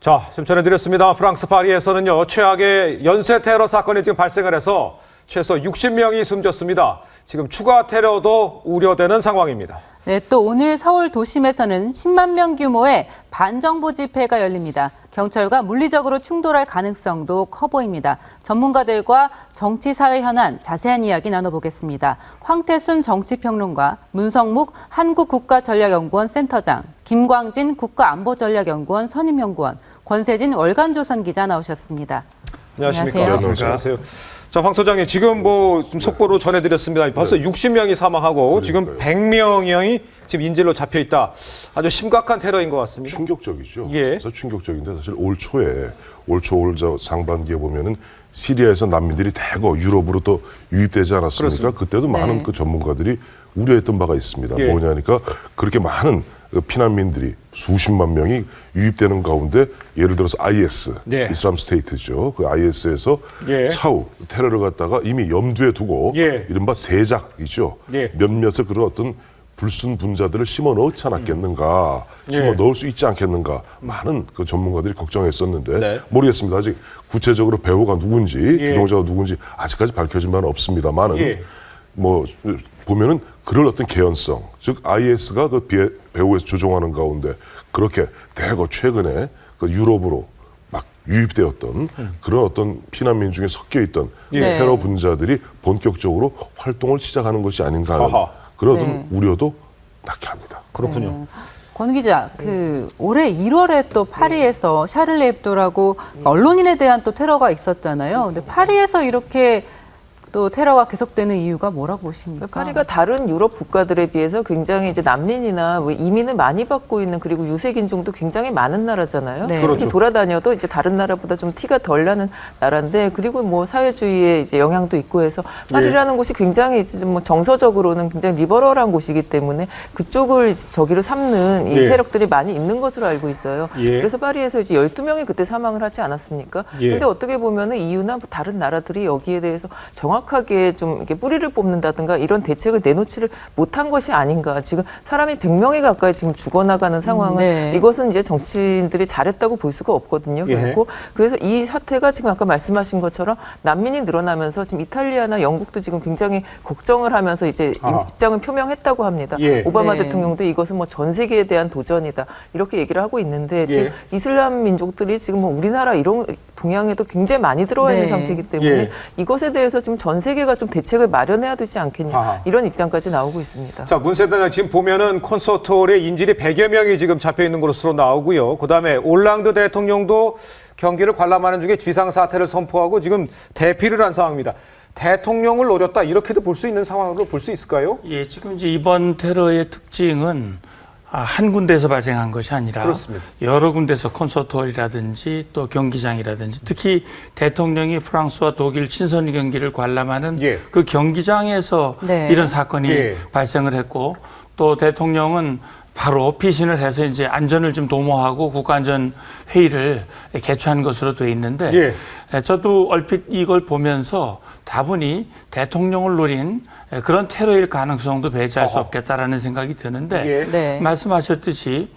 자, 지금 전해드렸습니다. 프랑스 파리에서는요, 최악의 연쇄 테러 사건이 지금 발생을 해서 최소 60명이 숨졌습니다. 지금 추가 테러도 우려되는 상황입니다. 네, 또 오늘 서울 도심에서는 10만 명 규모의 반정부 집회가 열립니다. 경찰과 물리적으로 충돌할 가능성도 커 보입니다. 전문가들과 정치 사회 현안 자세한 이야기 나눠보겠습니다. 황태순 정치평론가, 문성묵 한국국가전략연구원 센터장, 김광진 국가안보전략연구원 선임연구원, 권세진 월간조선 기자 나오셨습니다. 안녕하십니까. 안녕하세요. 안녕하세요. 자, 황 소장님, 지금 좀 속보로 전해드렸습니다. 벌써 60명이 사망하고 지금 100명이 지금 인질로 잡혀 있다. 아주 심각한 테러인 것 같습니다. 충격적이죠. 예. 그래서 충격적인데 사실 올 저 상반기에 보면은 시리아에서 난민들이 대거 유럽으로 또 유입되지 않았습니까? 그렇습니다. 그때도 많은 그 전문가들이 우려했던 바가 있습니다. 예. 뭐냐니까 그렇게 많은 피난민들이 수십만 명이 유입되는 가운데 예를 들어서 IS, 예. 이슬람 스테이트죠. 그 IS에서 예. 차후 테러를 갖다가 이미 염두에 두고 예. 이른바 세작이죠. 예. 몇몇의 그런 어떤 불순 분자들을 심어 넣지 않았겠는가, 심어 넣을 수 있지 않겠는가, 많은 그 전문가들이 걱정했었는데 네. 모르겠습니다. 아직 구체적으로 배우가 누군지, 예. 주동자가 누군지 아직까지 밝혀진 바는 없습니다만은 예. 뭐 보면은 그럴 어떤 개연성, 즉 IS가 그 배후에서 조종하는 가운데 그렇게 대거 최근에 그 유럽으로 막 유입되었던 그런 어떤 피난민 중에 섞여 있던 네. 테러 분자들이 본격적으로 활동을 시작하는 것이 아닌가 하는 아하. 그런 네. 우려도 낳게 합니다. 그렇군요. 권 기자, 올해 1월에 또 파리에서 샤를리 heb도라고 언론인에 대한 또 테러가 있었잖아요. 근데 파리에서 이렇게 또 테러가 계속되는 이유가 뭐라고 보십니까? 파리가 다른 유럽 국가들에 비해서 굉장히 이제 난민이나 이민을 많이 받고 있는 그리고 유색 인종도 굉장히 많은 나라잖아요. 네. 그렇죠. 돌아다녀도 이제 다른 나라보다 좀 티가 덜 나는 나라인데 그리고 뭐 사회주의의 이제 영향도 있고 해서 파리라는 곳이 굉장히 이제 뭐 정서적으로는 굉장히 리버럴한 곳이기 때문에 그쪽을 저기로 삼는 이 예. 세력들이 많이 있는 것으로 알고 있어요. 예. 그래서 파리에서 이제 12명이 그때 사망을 하지 않았습니까? 예. 근데 어떻게 보면은 EU나 다른 나라들이 여기에 대해서 정확하게 좀 이렇게 뿌리를 뽑는다든가 이런 대책을 내놓지를 못한 것이 아닌가. 지금 사람이 100명이 가까이 지금 죽어나가는 상황은 네. 이것은 이제 정치인들이 잘했다고 볼 수가 없거든요. 예. 그리고 그래서 이 사태가 지금 아까 말씀하신 것처럼 난민이 늘어나면서 지금 이탈리아나 영국도 지금 굉장히 걱정을 하면서 이제 입장을 표명했다고 합니다. 예. 오바마 네. 대통령도 이것은 뭐 전 세계에 대한 도전이다 이렇게 얘기를 하고 있는데 예. 지금 이슬람 민족들이 지금 뭐 우리나라 이런 동양에도 굉장히 많이 들어와 있는 네. 상태이기 때문에 예. 이것에 대해서 지금 전 세계가 좀 대책을 마련해야 되지 않겠냐 아하. 이런 입장까지 나오고 있습니다. 자, 문 센터장 지금 보면은 콘서트홀에 인질이 100여 명이 지금 잡혀 있는 것으로 나오고요. 그다음에 올랑드 대통령도 경기를 관람하는 중에 비상사태를 선포하고 지금 대피를 한 상황입니다. 대통령을 노렸다 이렇게도 볼 수 있는 상황으로 볼 수 있을까요? 예, 지금 이제 이번 테러의 특징은 한 군데에서 발생한 것이 아니라 그렇습니다. 여러 군데서 콘서트홀이라든지 또 경기장이라든지 특히 대통령이 프랑스와 독일 친선 경기를 관람하는 예. 그 경기장에서 네. 이런 사건이 예. 발생을 했고 또 대통령은 바로 피신을 해서 이제 안전을 좀 도모하고 국가안전회의를 개최한 것으로 되어 있는데 저도 얼핏 이걸 보면서 다분히 대통령을 노린 그런 테러일 가능성도 배제할 수 없겠다라는 생각이 드는데 네. 말씀하셨듯이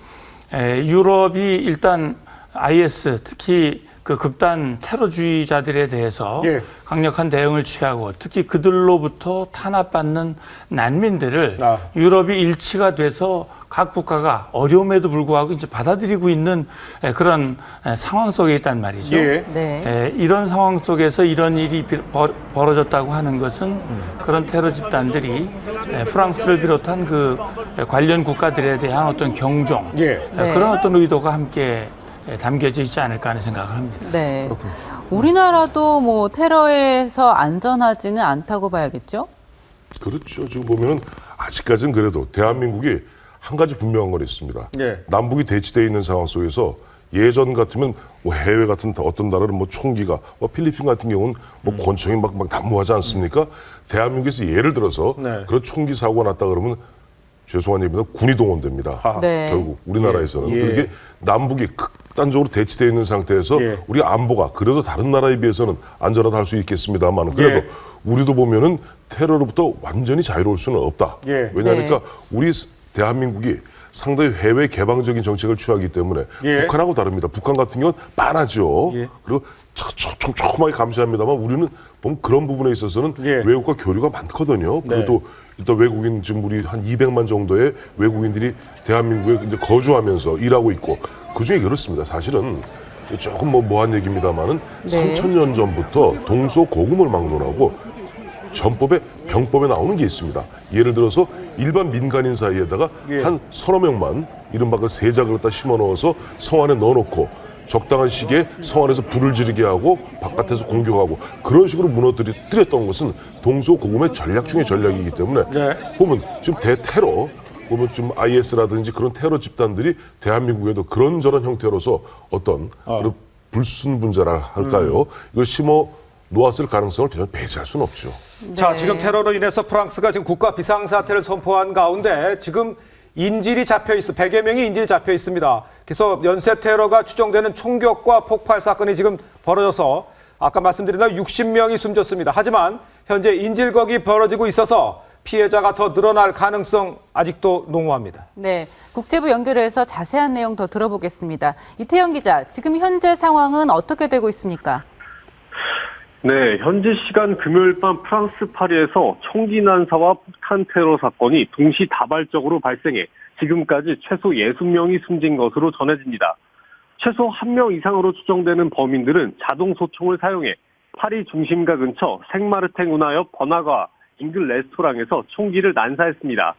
유럽이 일단 IS 특히 그 극단 테러주의자들에 대해서 강력한 대응을 취하고 특히 그들로부터 탄압받는 난민들을 유럽이 일치가 돼서 각 국가가 어려움에도 불구하고 이제 받아들이고 있는 그런 상황 속에 있단 말이죠. 네. 이런 상황 속에서 이런 일이 벌어졌다고 하는 것은 그런 테러 집단들이 프랑스를 비롯한 그 관련 국가들에 대한 어떤 경종 그런 어떤 의도가 함께 담겨져 있지 않을까 하는 생각을 합니다. 네. 우리나라도 뭐 테러에서 안전하지는 않다고 봐야겠죠? 그렇죠. 지금 보면은 아직까지는 그래도 대한민국이 한 가지 분명한 건 있습니다. 남북이 대치되어 있는 상황 속에서 예전 같으면 뭐 해외 같은 어떤 나라는 뭐 총기가 뭐 필리핀 같은 경우는 뭐 권총이 막 난무하지 않습니까? 대한민국에서 예를 들어서 그런 총기 사고가 났다 그러면 죄송한 얘기입니다. 군이 동원됩니다. 네. 결국 우리나라에서는. 그렇게 남북이 극단적으로 대치되어 있는 상태에서 우리 안보가 그래도 다른 나라에 비해서는 안전하다 할 수 있겠습니다만 그래도 우리도 보면은 테러로부터 완전히 자유로울 수는 없다. 왜냐하니까 우리 대한민국이 상당히 해외 개방적인 정책을 취하기 때문에 예. 북한하고 다릅니다. 북한 같은 경우는 빤하죠. 예. 그리고 촘촘하게 감시합니다만 우리는 보면 그런 부분에 있어서는 예. 외국과 교류가 많거든요. 그래도 일단 외국인 지금 우리 한 200만 정도의 외국인들이 대한민국에 이제 거주하면서 일하고 있고 그중에 그렇습니다. 사실은 조금 뭐한 얘기입니다만은 3,000년 전부터 동서고금을 막론하고 전법에 병법에 나오는 게 있습니다. 예를 들어서 일반 민간인 사이에다가 한 서너 명만 이른바 그 세작을 갖다 심어 넣어서 성 안에 넣어놓고 적당한 시기에 성 안에서 불을 지르게 하고 바깥에서 공격하고 그런 식으로 무너뜨렸던 것은 동서고금의 전략 중의 전략이기 때문에 보면 지금 대테러 보면 좀 IS라든지 그런 테러 집단들이 대한민국에도 그런저런 형태로서 어떤 그런 불순분자라 할까요? 이걸 심어 놓았을 가능성을 전혀 배제할 수는 없죠. 자, 지금 테러로 인해서 프랑스가 지금 국가 비상사태를 선포한 가운데 지금 인질이 잡혀 있어 100여 명이 인질이 잡혀 있습니다. 그래서 연쇄 테러가 추정되는 총격과 폭발 사건이 지금 벌어져서 아까 말씀드린 대로 60명이 숨졌습니다. 하지만 현재 인질극이 벌어지고 있어서 피해자가 더 늘어날 가능성 아직도 농후합니다. 네, 국제부 연결해서 자세한 내용 더 들어보겠습니다. 이태영 기자, 지금 현재 상황은 어떻게 되고 있습니까? 네, 현지 시간 금요일 밤 프랑스 파리에서 총기 난사와 폭탄 테러 사건이 동시다발적으로 발생해 지금까지 최소 60명이 숨진 것으로 전해집니다. 최소 1명 이상으로 추정되는 범인들은 자동 소총을 사용해 파리 중심가 근처 생마르탱 운하옆 번화가 인근 레스토랑에서 총기를 난사했습니다.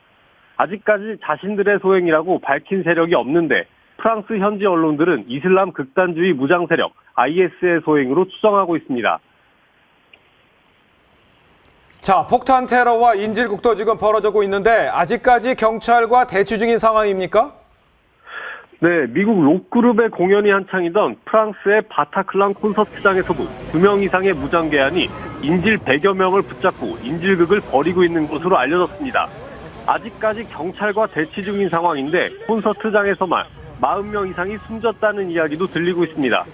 아직까지 자신들의 소행이라고 밝힌 세력이 없는데 프랑스 현지 언론들은 이슬람 극단주의 무장 세력 IS의 소행으로 추정하고 있습니다. 자, 폭탄 테러와 인질극도 지금 벌어지고 있는데 아직까지 경찰과 대치 중인 상황입니까? 네, 미국 록그룹의 공연이 한창이던 프랑스의 바타클란 콘서트장에서도 2명 이상의 무장계안이 인질 100여 명을 붙잡고 인질극을 벌이고 있는 것으로 알려졌습니다. 아직까지 경찰과 대치 중인 상황인데 콘서트장에서만 40명 이상이 숨졌다는 이야기도 들리고 있습니다.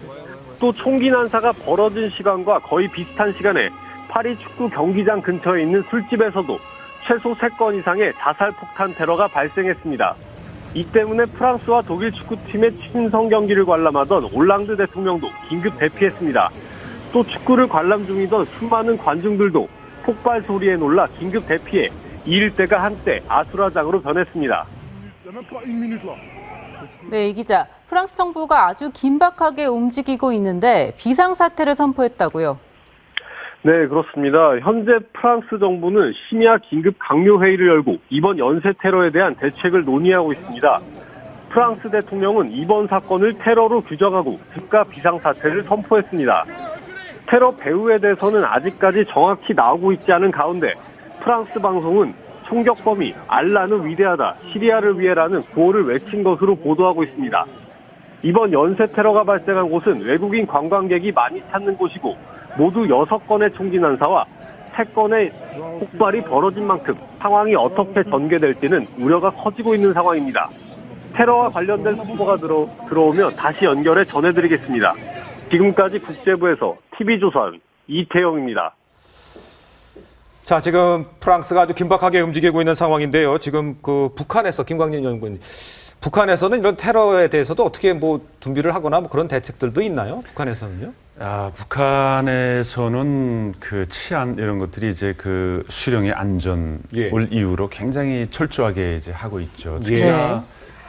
또 총기 난사가 벌어진 시간과 거의 비슷한 시간에 파리 축구 경기장 근처에 있는 술집에서도 최소 3건 이상의 자살 폭탄 테러가 발생했습니다. 이 때문에 프랑스와 독일 축구팀의 친선 경기를 관람하던 올랑드 대통령도 긴급 대피했습니다. 또 축구를 관람 중이던 수많은 관중들도 폭발 소리에 놀라 긴급 대피해 이 일대가 한때 아수라장으로 변했습니다. 네, 이 기자, 프랑스 정부가 아주 긴박하게 움직이고 있는데 비상사태를 선포했다고요? 네, 그렇습니다. 현재 프랑스 정부는 심야 긴급 강요회의를 열고 이번 연쇄 테러에 대한 대책을 논의하고 있습니다. 프랑스 대통령은 이번 사건을 테러로 규정하고 국가 비상사태를 선포했습니다. 테러 배후에 대해서는 아직까지 정확히 나오고 있지 않은 가운데 프랑스 방송은 총격범이 알라는 위대하다, 시리아를 위해라는 구호를 외친 것으로 보도하고 있습니다. 이번 연쇄 테러가 발생한 곳은 외국인 관광객이 많이 찾는 곳이고 모두 6건의 총기 난사와 3건의 폭발이 벌어진 만큼 상황이 어떻게 전개될지는 우려가 커지고 있는 상황입니다. 테러와 관련된 속보가 들어오면 다시 연결해 전해드리겠습니다. 지금까지 국제부에서 TV조선 이태영입니다. 자, 지금 프랑스가 아주 긴박하게 움직이고 있는 상황인데요. 지금 그 북한에서 김광진 연구원님, 북한에서는 이런 테러에 대해서도 어떻게 뭐 준비를 하거나 뭐 그런 대책들도 있나요? 북한에서는요? 북한에서는 그 치안 이런 것들이 이제 그 수령의 안전을 이유로 굉장히 철저하게 이제 하고 있죠. 특히나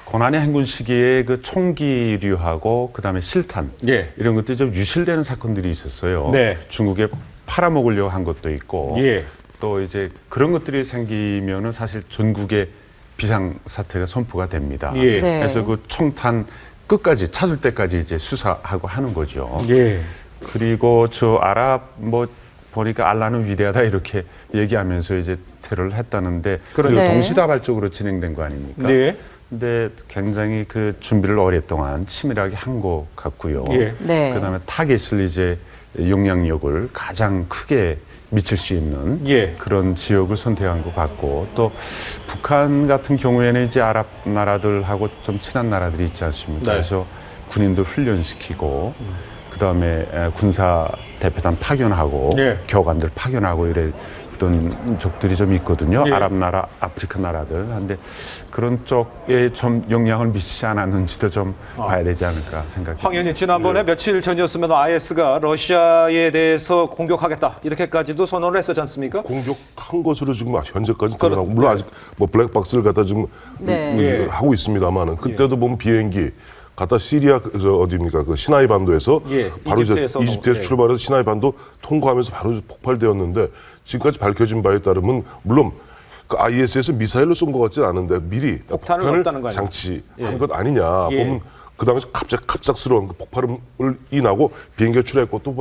고난의 행군 시기에 그 총기류하고 그다음에 실탄 이런 것들이 좀 유실되는 사건들이 있었어요. 중국에 팔아먹으려고 한 것도 있고 또 이제 그런 것들이 생기면은 사실 전국에 비상사태가 선포가 됩니다. 그래서 그 총탄 끝까지 찾을 때까지 이제 수사하고 하는 거죠. 그리고 저 아랍 뭐 보니까 알라는 위대하다 이렇게 얘기하면서 이제 테러를 했다는데 그리고 동시다발적으로 진행된 거 아닙니까? 근데 굉장히 그 준비를 오랫동안 치밀하게 한 것 같고요. 그다음에 타겟을 이제 영향력을 가장 크게 미칠 수 있는 그런 지역을 선택한 것 같고 또 북한 같은 경우에는 이제 아랍 나라들하고 좀 친한 나라들이 있지 않습니까? 그래서 군인들 훈련시키고 그다음에 군사 대표단 파견하고 교관들 파견하고 이래 있던 적들이 좀 있거든요. 예. 아랍 나라, 아프리카 나라들. 한데 그런 쪽에 좀 영향을 미치지 않았는지도 좀 봐야 되지 않을까 생각합니다. 황 의원님, 지난번에 며칠 전이었으면 IS가 러시아에 대해서 공격하겠다 이렇게까지도 선언을 했었지 않습니까? 공격한 것으로 지금 현재까지 드러나고 물론 아직 뭐 블랙박스를 갖다 지금 네. 하고 있습니다만은 그때도 보면 비행기 갖다 시리아 어디입니까 그 시나이 반도에서 예, 바로 이집트에서 이집트에서 예. 출발해서 시나이 반도 통과하면서 바로 폭발되었는데 지금까지 밝혀진 바에 따르면 물론 그 IS에서 미사일로 쏜 것 같지는 않은데 미리 폭탄을 넣었다는 거 아니에요? 장치한 것 아니냐 예. 보면 그 당시 갑작스러운 그 폭발을 인하고 비행기가 출하했고 또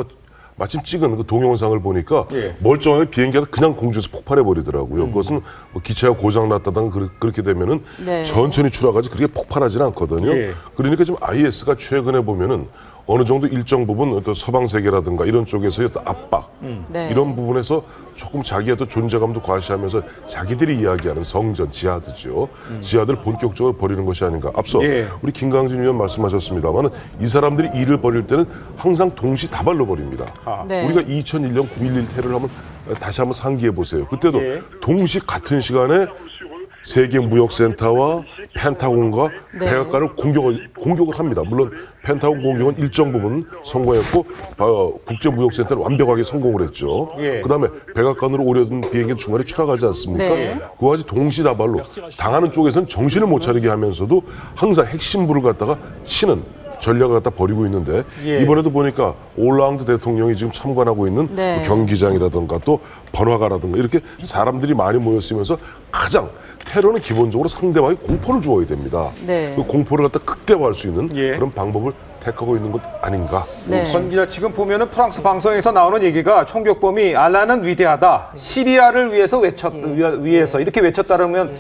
마침 찍은 그 동영상을 보니까 예. 멀쩡하게 비행기가 그냥 공중에서 폭발해 버리더라고요. 그것은 뭐 기차가 고장 났다든가 그렇게 되면은 네. 천천히 출하가지 그렇게 폭발하지는 않거든요. 예. 그러니까 지금 IS가 최근에 보면은 어느 정도 일정 부분 어떤 서방 세계라든가 이런 쪽에서의 어떤 압박 네. 이런 부분에서 조금 자기의 또 존재감도 과시하면서 자기들이 이야기하는 성전 지하드죠. 지하드를 본격적으로 벌이는 것이 아닌가. 앞서 예. 우리 김강진 의원 말씀하셨습니다만 이 사람들이 일을 벌일 때는 항상 동시다발로 벌입니다. 네. 우리가 2001년 9.11 테러를 한번 다시 한번 상기해 보세요. 그때도 예. 동시 같은 시간에 세계무역센터와 펜타곤과 네. 백악관을 공격을 합니다. 물론 펜타곤 공격은 일정 부분 성공했고 국제무역센터는 완벽하게 성공을 했죠. 예. 그다음에 백악관으로 오려던 비행기는 중간에 추락하지 않습니까? 네. 그와 같이 동시다발로 당하는 쪽에서는 정신을 못 차리게 하면서도 항상 핵심부를 갖다가 치는 전략을 갖다 벌이고 있는데 예. 이번에도 보니까 올랑드 대통령이 지금 참관하고 있는 네. 뭐 경기장이라든가 또 번화가라든가 이렇게 사람들이 많이 모였으면서 가장 테러는 기본적으로 상대방이 공포를 주어야 됩니다. 네. 그 공포를 갖다 극대화할 수 있는 예. 그런 방법을 택하고 있는 것 아닌가. 네. 선 기자, 지금 보면은 프랑스 방송에서 나오는 얘기가 총격범이 알라는 위대하다. 시리아를 위해서 위해서 이렇게 외쳤다면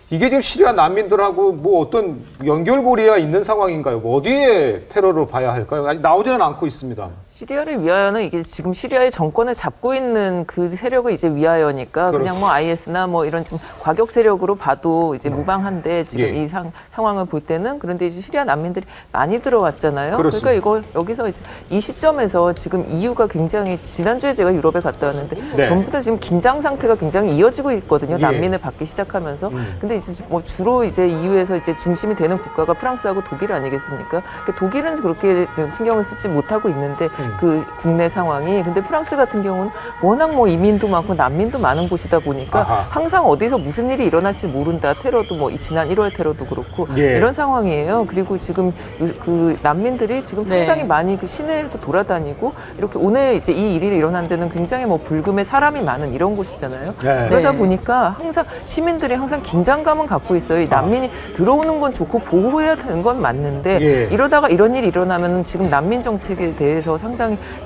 이게 지금 시리아 난민들하고 뭐 어떤 연결고리가 있는 상황인가요? 뭐 어디에 테러로 봐야 할까요? 아직 나오지는 않고 있습니다. 시리아를 위하여는 이게 지금 시리아의 정권을 잡고 있는 그 세력을 이제 위하여니까 그냥 뭐 IS나 뭐 이런 좀 과격 세력으로 봐도 이제 무방한데 지금 예. 이 상황을 볼 때는 그런데 이제 시리아 난민들이 많이 들어왔잖아요. 그렇습니다. 그러니까 이거 여기서 이제 이 시점에서 지금 EU가 굉장히 지난주에 제가 유럽에 갔다 왔는데 네. 전부 다 지금 긴장 상태가 굉장히 이어지고 있거든요. 예. 난민을 받기 시작하면서. 근데 이제 뭐 주로 이제 EU에서 이제 중심이 되는 국가가 프랑스하고 독일 아니겠습니까? 그러니까 독일은 그렇게 신경을 쓰지 못하고 있는데 그 국내 상황이 근데 프랑스 같은 경우는 워낙 뭐 이민도 많고 난민도 많은 곳이다 보니까 아하. 항상 어디서 무슨 일이 일어날지 모른다. 테러도 뭐 지난 1월 테러도 그렇고 예. 이런 상황이에요. 그리고 지금 그 난민들이 지금 네. 상당히 많이 그 시내에도 돌아다니고 이렇게 오늘 이제 이 일이 일어난 데는 굉장히 뭐 불금에 사람이 많은 이런 곳이잖아요. 네. 그러다 네. 보니까 항상 시민들이 항상 긴장감은 갖고 있어요. 이 난민이 들어오는 건 좋고 보호해야 되는 건 맞는데 예. 이러다가 이런 일이 일어나면 지금 난민 정책에 대해서 상당히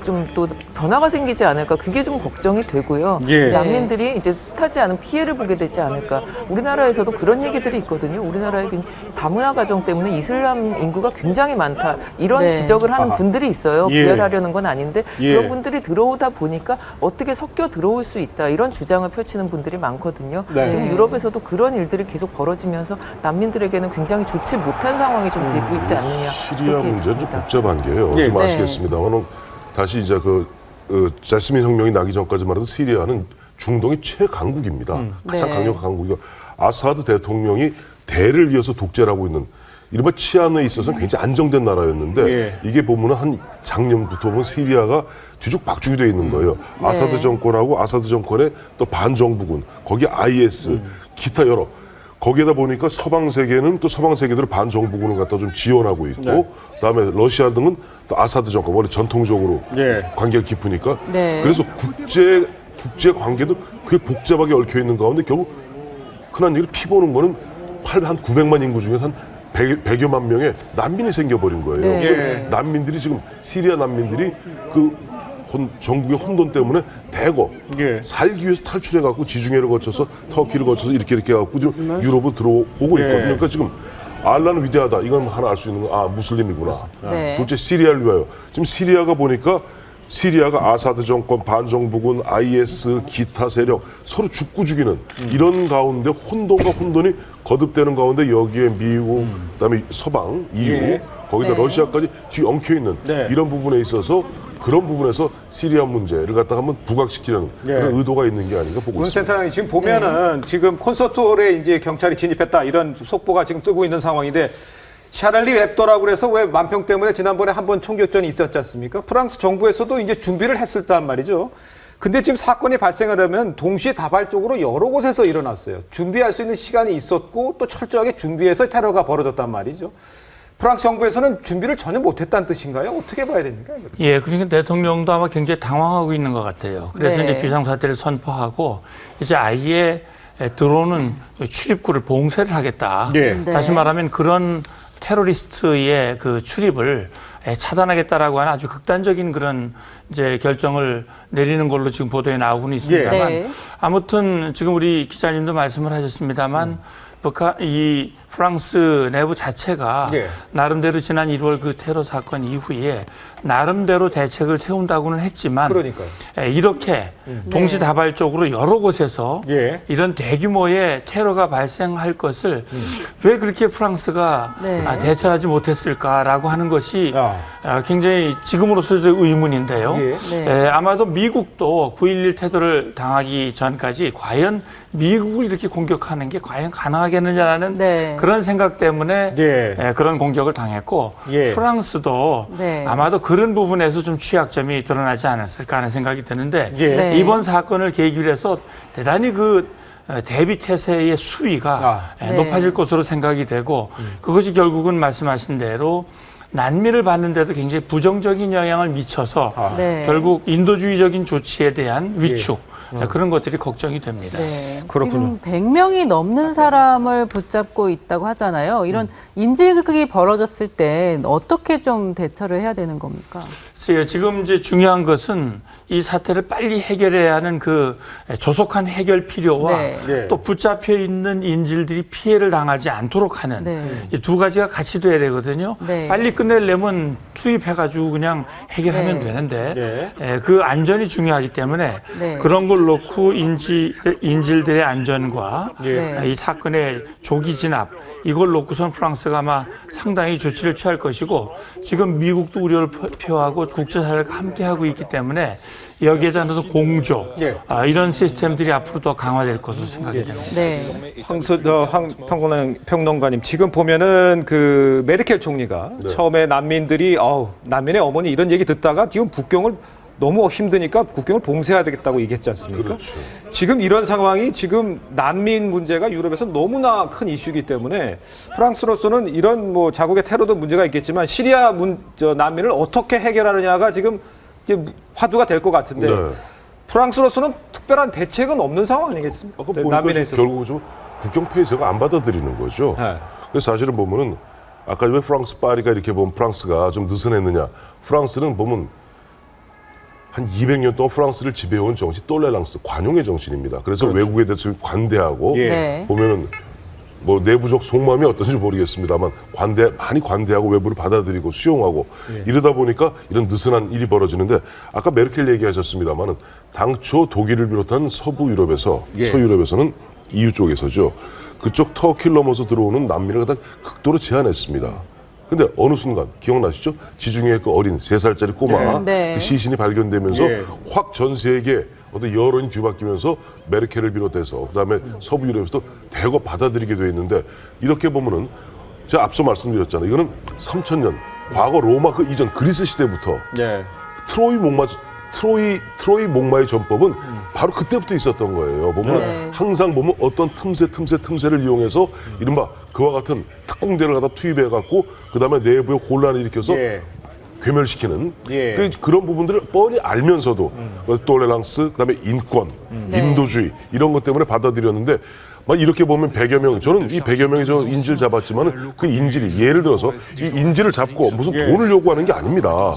좀 또 변화가 생기지 않을까 그게 좀 걱정이 되고요. 예. 난민들이 이제 뜻하지 않은 피해를 보게 되지 않을까. 우리나라에서도 그런 얘기들이 있거든요. 우리나라의 다문화 가정 때문에 이슬람 인구가 굉장히 많다. 이런 네. 지적을 하는 아하. 분들이 있어요. 예. 부활하려는 건 아닌데 예. 그런 분들이 들어오다 보니까 어떻게 섞여 들어올 수 있다. 이런 주장을 펼치는 분들이 많거든요. 네. 지금 유럽에서도 그런 일들이 계속 벌어지면서 난민들에게는 굉장히 좋지 못한 상황이 좀 되고 있지 않느냐. 시리아 그렇게 문제는 좀 있습니다. 복잡한 게요. 예. 좀 네. 아시겠습니다만 다시 이제 자스민 혁명이 나기 전까지만 해도 시리아는 중동의 최강국입니다. 가장 네. 강력한 강국이고 아사드 대통령이 대를 이어서 독재를 하고 있는 이른바 치안에 있어서는 굉장히 안정된 나라였는데 예. 이게 보면 한 작년부터 보면 시리아가 뒤죽박죽이 되어 있는 거예요. 아사드 네. 정권하고 아사드 정권의 또 반정부군, 거기에 IS, 기타 여러 거기에다 보니까 서방 세계는 또 서방 세계대로 반정부군을 갖다 좀 지원하고 있고 네. 그다음에 러시아 등은 또 아사드 정권 원래 전통적으로 예. 관계가 깊으니까 네. 그래서 국제 관계도 꽤 복잡하게 얽혀 있는 가운데 결국 흔한 얘기를 피보는 거는 한 900만 인구 중에서 한 100여만 명의 난민이 생겨버린 거예요. 네. 예. 난민들이 지금 시리아 난민들이 전국의 혼돈 때문에 대거 예. 살기 위해서 탈출해갖고 지중해를 거쳐서 터키를 거쳐서 이렇게 해갖고 지금 유럽으로 들어오고 있거든요. 예. 그러니까 지금 알라는 위대하다. 이건 하나 알 수 있는 건 무슬림이구나. 네. 둘째 시리아를 위하여. 지금 시리아가 보니까 시리아가 아사드 정권, 반정부군, IS, 기타 세력 서로 죽고 죽이는 이런 가운데 혼돈과 혼돈이 거듭되는 가운데 여기에 미국, 그다음에 서방, EU, 예. 거기다 네. 러시아까지 뒤엉켜 있는 네. 이런 부분에 있어서 그런 부분에서 시리아 문제를 갖다가 한번 부각시키려는 그런 의도가 있는 게 아닌가 보고 문 있습니다. 센터장님 지금 보면은 지금 콘서트홀에 이제 경찰이 진입했다 이런 속보가 지금 뜨고 있는 상황인데 샤를리 앱도라고 그래서 왜 만평 때문에 지난번에 한번 총격전이 있었지 않습니까? 프랑스 정부에서도 이제 준비를 했었단 말이죠. 근데 지금 사건이 발생을 하면 동시에 다발적으로 여러 곳에서 일어났어요. 준비할 수 있는 시간이 있었고 또 철저하게 준비해서 테러가 벌어졌단 말이죠. 프랑스 정부에서는 준비를 전혀 못했다는 뜻인가요? 어떻게 봐야 됩니까? 예, 그러니까 대통령도 아마 굉장히 당황하고 있는 것 같아요. 그래서 네. 이제 비상사태를 선포하고 이제 아예 들어오는 출입구를 봉쇄를 하겠다. 네. 다시 말하면 그런 테러리스트의 그 출입을 차단하겠다라고 하는 아주 극단적인 그런 이제 결정을 내리는 걸로 지금 보도에 나오고는 있습니다만 네. 아무튼 지금 우리 기자님도 말씀을 하셨습니다만 이 프랑스 내부 자체가 예. 나름대로 지난 1월 그 테러 사건 이후에 나름대로 대책을 세운다고는 했지만 그러니까요. 이렇게 동시다발적으로 여러 곳에서 예. 이런 대규모의 테러가 발생할 것을 왜 그렇게 프랑스가 네. 대처하지 못했을까라고 하는 것이 아. 굉장히 지금으로서도 의문인데요. 예. 네. 아마도 미국도 9.11 테러를 당하기 전까지 과연 미국을 이렇게 공격하는 게 과연 가능하겠느냐라는 네. 그런 생각 때문에 예. 그런 공격을 당했고 예. 프랑스도 네. 아마도 그런 부분에서 좀 취약점이 드러나지 않았을까 하는 생각이 드는데 예. 네. 이번 사건을 계기로 해서 대단히 그 대비 태세의 수위가 네. 높아질 것으로 생각이 되고 그것이 결국은 말씀하신 대로 난민을 받는데도 굉장히 부정적인 영향을 미쳐서 네. 결국 인도주의적인 조치에 대한 위축 그런 것들이 걱정이 됩니다. 네. 그렇군요. 지금 100명이 넘는 사람을 붙잡고 있다고 하잖아요. 이런 인질극이 벌어졌을 때 어떻게 좀 대처를 해야 되는 겁니까? 글쎄요, 지금 이제 중요한 것은 이 사태를 빨리 해결해야 하는 그 조속한 해결 필요와 네. 네. 또 붙잡혀 있는 인질들이 피해를 당하지 않도록 하는 네. 이 두 가지가 같이 돼야 되거든요. 네. 빨리 끝내려면 투입해가지고 그냥 해결하면 네. 되는데 그 안전이 중요하기 때문에 네. 그런 걸 놓고 인질들의 안전과 네. 이 사건의 조기 진압 이걸 놓고선 프랑스가 아마 상당히 조치를 취할 것이고 지금 미국도 우려를 표하고 국제사회가 함께하고 있기 때문에 여기에 대해서 공조 이런 시스템들이 앞으로 더 강화될 것으로 생각이 됩니다. 네. 평론가님 지금 보면은 그 메르켈 총리가 처음에 난민들이 난민의 어머니 이런 얘기 듣다가 지금 국경을 너무 힘드니까 국경을 봉쇄해야 되겠다고 얘기했지 않습니까? 그렇죠. 지금 이런 상황이 지금 난민 문제가 유럽에서 너무나 큰 이슈이기 때문에 프랑스로서는 이런 뭐 자국의 테러도 문제가 있겠지만 시리아 난민을 어떻게 해결하느냐가 지금 이제 화두가 될 것 같은데 네. 프랑스로서는 특별한 대책은 없는 상황 아니겠습니까? 아까 보니까 결국 좀 국경 폐쇄가 안 받아들이는 거죠. 네. 그래서 사실은 보면은 아까 왜 프랑스 파리가 이렇게 보면 프랑스가 좀 느슨했느냐. 프랑스는 보면 한 200년 동안 프랑스를 지배해온 정신, 똘레랑스, 관용의 정신입니다. 그래서 외국에 대해서 관대하고 네. 보면은 뭐 내부적 속마음이 어떤지 모르겠습니다만 많이 관대하고 외부를 받아들이고 수용하고 이러다 보니까 이런 느슨한 일이 벌어지는데 아까 메르켈 얘기하셨습니다만은 당초 독일을 비롯한 서부 유럽에서 서유럽에서는 EU 쪽에서죠. 그쪽 터키를 넘어서 들어오는 난민을 갖다 극도로 제한했습니다. 근데 어느 순간 기억나시죠? 지중해 그 어린 3살짜리 꼬마 네. 그 시신이 발견되면서 확 전 세계 어떤 여론이 뒤바뀌면서 메르켈을 비롯해서 그다음에 서부 유럽에서도 대거 받아들이게 돼 있는데 이렇게 보면은 제가 앞서 말씀드렸잖아요. 이거는 3000년 과거 로마 그 이전 그리스 시대부터 트로이 목마의 전법은 바로 그때부터 있었던 거예요. 보면 항상 보면 어떤 틈새를 이용해서 이른바 그와 같은 특공대를 갖다 투입해갖고 그다음에 내부에 혼란을 일으켜서 괴멸시키는 그런 부분들을 뻔히 알면서도 톨레랑스 그다음에 인권, 인도주의 이런 것 때문에 받아들였는데 막 이렇게 보면 100여 명 저는 이 100여 명이 저 인질 잡았지만 그 인질이 예를 들어서 이 인질을 잡고 무슨 돈을 요구하는 게 아닙니다.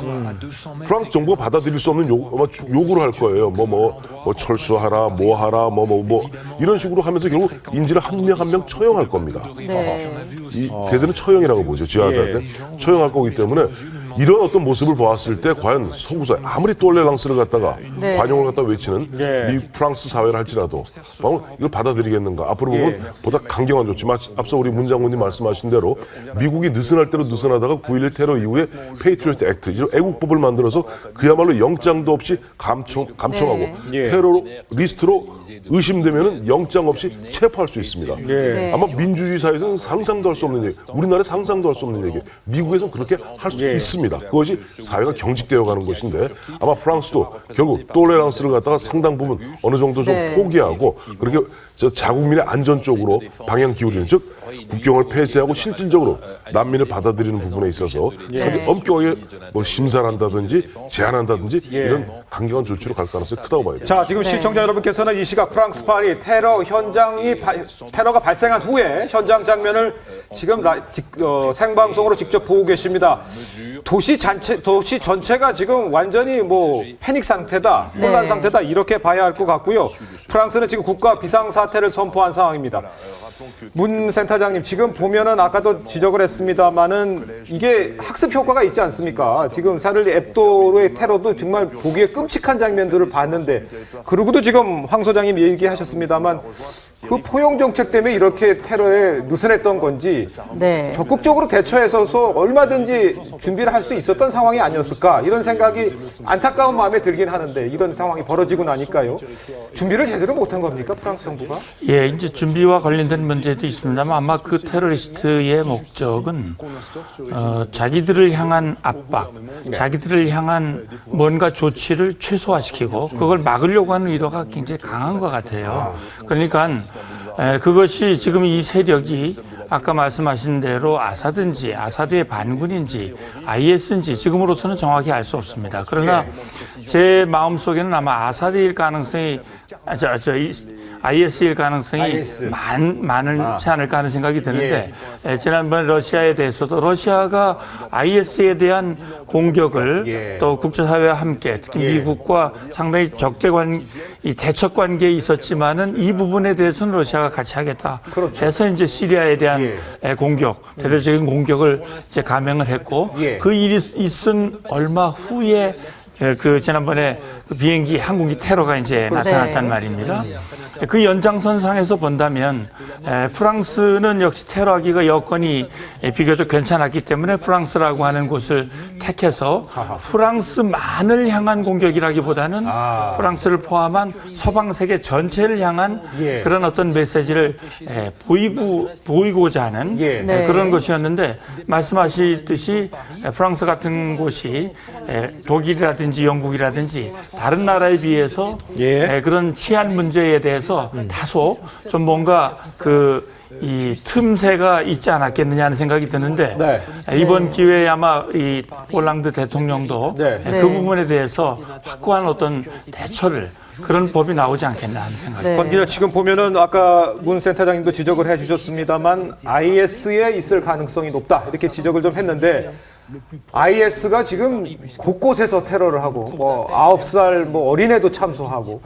프랑스 정부가 받아들일 수 없는 요구를 할 거예요. 뭐 철수하라, 뭐 하라, 뭐 이런 식으로 하면서 결국 인질을 한 명 한 명 처형할 겁니다. 네. 걔들은 처형이라고 보죠. 지하들 때 처형할 거기 때문에 이런 어떤 모습을 보았을 때 과연 서구사 아무리 똘레랑스를 갖다가 네. 관용을 갖다 외치는 예. 프랑스 사회를 할지라도 이걸 받아들이겠는가? 앞으로 보면 보다 강경한 조치. 앞서 우리 문 장군님 말씀하신 대로 미국이 느슨할 대로 느슨하다가 9.11 테러 이후에 페이트리어트 액트, 이런 애국법을 만들어서 그야말로 영장도 없이 감청하고 네. 테러 리스트로 의심되면은 영장 없이 체포할 수 있습니다. 네. 아마 민주주의 사회에서는 상상도 할 수 없는 얘기, 우리나라에 상상도 할 수 없는 얘기. 미국에서는 그렇게 할 수 있습니다. 그것이 사회가 경직되어 가는 것인데 아마 프랑스도 결국 똘레랑스를 갖다가 상당 부분 어느 정도 좀 네. 포기하고 그렇게 자국민의 안전 쪽으로 방향 기울이는, 즉 국경을 폐쇄하고 실질적으로 난민을 받아들이는 부분에 있어서 상당히 엄격하게 뭐 심사를 한다든지 제한한다든지 이런 강경한 조치로 갈 가능성이 크다고 봐요. 자, 지금 시청자 여러분께서는 이 시각 프랑스 파리 테러가 발생한 후에 현장 장면을 지금 생방송으로 직접 보고 계십니다. 도시 전체가 지금 완전히 뭐 패닉 상태다, 혼란 상태다 이렇게 봐야 할 것 같고요. 프랑스는 지금 국가 비상사태를 선포한 상황입니다. 문 센터장님, 지금 보면은 아까도 지적을 했습니다만은 이게 학습 효과가 있지 않습니까? 지금 샤를리 앱도의 테러도 정말 보기에 끔찍한 장면들을 봤는데, 그러고도 지금 황 소장님 얘기하셨습니다만 그 포용 정책 때문에 이렇게 테러에 느슨했던 건지 네. 적극적으로 대처해서 얼마든지 준비를 할 수 있었던 상황이 아니었을까, 이런 생각이 안타까운 마음에 들긴 하는데, 이런 상황이 벌어지고 나니까요. 준비를 제대로 못한 겁니까, 프랑스 정부가? 예, 이제 준비와 관련된 문제도 있습니다만 아마 그 테러리스트의 목적은 자기들을 향한 압박, 자기들을 향한 뭔가 조치를 최소화시키고 그걸 막으려고 하는 의도가 굉장히 강한 것 같아요. 그러니까 그것이 지금 이 세력이 아까 말씀하신 대로 아사드인지 아사드의 반군인지 IS인지 지금으로서는 정확히 알 수 없습니다. 그러나 제 마음속에는 아마 아사드일 가능성이 IS일 가능성이 많지 않을까 하는 생각이 드는데 지난번 러시아에 대해서도 러시아가 IS에 대한 공격을 또 국제사회와 함께 특히 미국과 상당히 이 대척 관계에 있었지만은 이 부분에 대해서는 러시아가 같이 하겠다. 그래서 이제 시리아에 대한 공격, 대대적인 공격을 이제 감행을 했고 그 일이 있은 얼마 후에 그 지난번에 그 비행기 항공기 테러가 이제 나타났단 말입니다. 그 연장선상에서 본다면 프랑스는 역시 테러하기가 여건이 비교적 괜찮았기 때문에 프랑스라고 하는 곳을 택해서 프랑스만을 향한 공격이라기보다는 프랑스를 포함한 서방 세계 전체를 향한 그런 어떤 메시지를 보이고자 하는 그런 것이었는데, 말씀하시듯이 프랑스 같은 곳이 독일이라든지 영국이라든지 다른 나라에 비해서 그런 치안 문제에 대해서 다소 좀 뭔가 이 틈새가 있지 않았겠느냐 하는 생각이 드는데 이번 기회에 아마 이 올랑드 대통령도 그 부분에 대해서 확고한 어떤 대처를 그런 법이 나오지 않겠나 하는 생각이 듭니다. 지금 보면은 아까 문 센터장님도 지적을 해주셨습니다만 IS에 있을 가능성이 높다 이렇게 지적을 좀 했는데, IS가 지금 곳곳에서 테러를 하고 뭐 9살 뭐 어린애도 참수하고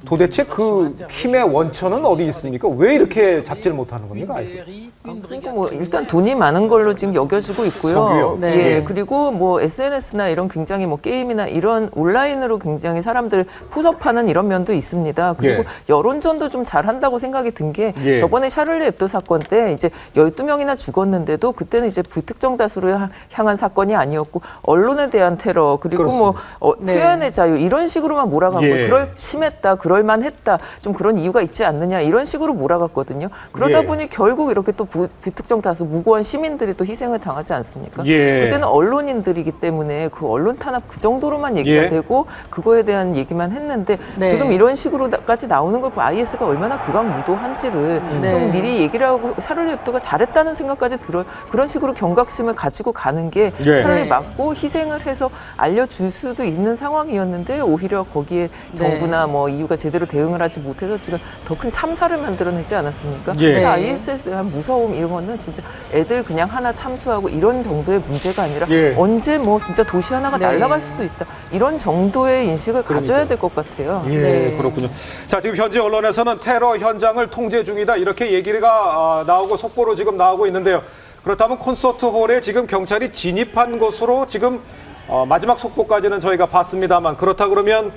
도대체 그 힘의 원천은 어디 있습니까? 왜 이렇게 잡지를 못하는 겁니까, IS? 그러니까 뭐 일단 돈이 많은 걸로 지금 여겨지고 있고요. 석유요. 예, 그리고 뭐 SNS나 이런 굉장히 뭐 게임이나 이런 온라인으로 굉장히 사람들 포섭하는 이런 면도 있습니다. 그리고 여론전도 좀 잘한다고 생각이 든 게 저번에 샤를리 앱도 사건 때 이제 12명이나 죽었는데도 그때는 이제 불특정 다수를 향한 사건이 아니었고 언론에 대한 테러 그리고 뭐 표현의 자유 이런 식으로만 몰아간 거예요. 그럴 심했다, 그럴 만했다, 좀 그런 이유가 있지 않느냐 이런 식으로 몰아갔거든요. 그러다 보니 결국 이렇게 또 불특정 다수 무고한 시민들이 또 희생을 당하지 않습니까? 그때는 언론인들이기 때문에 그 언론 탄압 그 정도로만 얘기가 되고 그거에 대한 얘기만 했는데 지금 이런 식으로까지 나오는 걸 보면 IS가 얼마나 극악무도한지를 좀 미리 얘기를 하고 샤를리 heb도가 잘했다는 생각까지 들어요. 그런 식으로 경각심을 가지고 가는 게 차라리 막고 희생을 해서 알려줄 수도 있는 상황이었는데 오히려 거기에 정부나 뭐 EU가 제대로 대응을 하지 못해서 지금 더 큰 참사를 만들어내지 않았습니까? IS에 대한 무서움 이런 거는 진짜 애들 그냥 하나 참수하고 이런 정도의 문제가 아니라 언제 뭐 진짜 도시 하나가 날아갈 수도 있다. 이런 정도의 인식을 가져야 될 것 같아요. 그렇군요. 자, 지금 현지 언론에서는 테러 현장을 통제 중이다 이렇게 얘기가 나오고 속보로 지금 나오고 있는데요. 그렇다면 콘서트홀에 지금 경찰이 진입한 것으로 지금 마지막 속보까지는 저희가 봤습니다만, 그렇다 그러면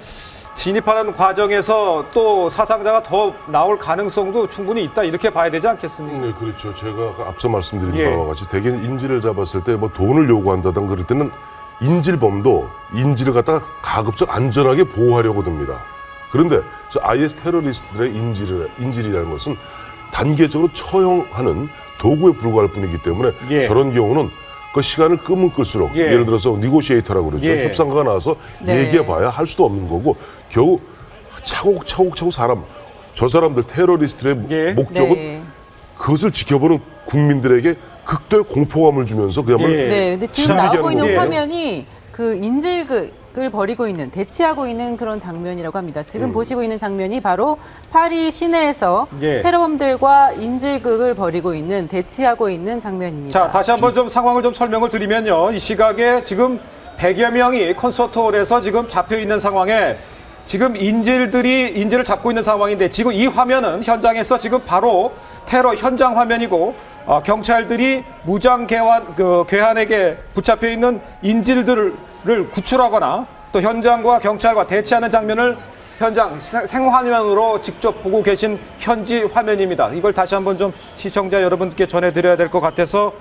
진입하는 과정에서 또 사상자가 더 나올 가능성도 충분히 있다, 이렇게 봐야 되지 않겠습니까? 네, 그렇죠. 제가 앞서 말씀드린 바와 같이 대개 인질을 잡았을 때 뭐 돈을 요구한다든 그럴 때는 인질범도 인질을 갖다가 가급적 안전하게 보호하려고 듭니다. 그런데 저 IS 테러리스트들의 인질이라는 것은 단계적으로 처형하는 도구에 불과할 뿐이기 때문에 저런 경우는 그 시간을 끄면 끌수록 예를 들어서 니고시에이터라고 그러죠. 협상가가 나와서 얘기해봐야 할 수도 없는 거고, 겨우 차곡차곡 저 사람들 테러리스트의 목적은 그것을 지켜보는 국민들에게 극도의 공포감을 주면서 그야말로 근데 지금 나오고 있는 화면이 그 인질극을 벌이고 있는, 대치하고 있는 그런 장면이라고 합니다. 지금 보시고 있는 장면이 바로 파리 시내에서 테러범들과 인질극을 벌이고 있는, 대치하고 있는 장면입니다. 자, 다시 한번 좀 상황을 좀 설명을 드리면요. 이 시각에 지금 100여 명이 콘서트홀에서 지금 잡혀 있는 상황에 지금 인질을 잡고 있는 상황인데, 지금 이 화면은 현장에서 지금 바로 테러 현장 화면이고, 경찰들이 무장 괴한에게 붙잡혀 있는 인질들을 구출하거나 또 현장과 경찰과 대치하는 장면을 현장 생화면으로 직접 보고 계신 현지 화면입니다. 이걸 다시 한번 좀 시청자 여러분께 전해드려야 될 것 같아서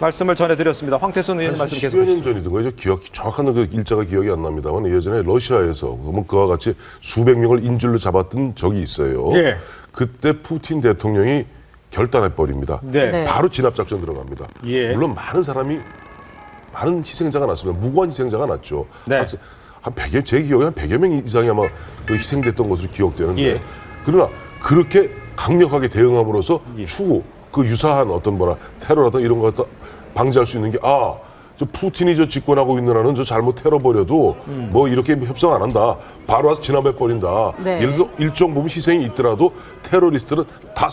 말씀을 전해드렸습니다. 황태순 의원 말씀 계속 10여 년 전이든가 정확한 그 일자가 기억이 안 납니다만, 예전에 러시아에서 그와 같이 수백 명을 인질로 잡았던 적이 있어요. 그때 푸틴 대통령이 결단해버립니다. 바로 진압작전 들어갑니다. 물론 많은 희생자가 났습니다. 무고한 희생자가 났죠. 한 100여, 제 기억에 한 100여 명 이상이 아마 그 희생됐던 것으로 기억되는데, 그러나 그렇게 강력하게 대응함으로써 추후 그 유사한 어떤 테러라든 이런 걸 방지할 수 있는 게, 저 푸틴이 저 집권하고 있는 한은 저 잘못 테러 벌여도 뭐 이렇게 협상 안 한다, 바로 와서 진압해 버린다. 예를 들어 일정 부분 희생이 있더라도 테러리스트는 다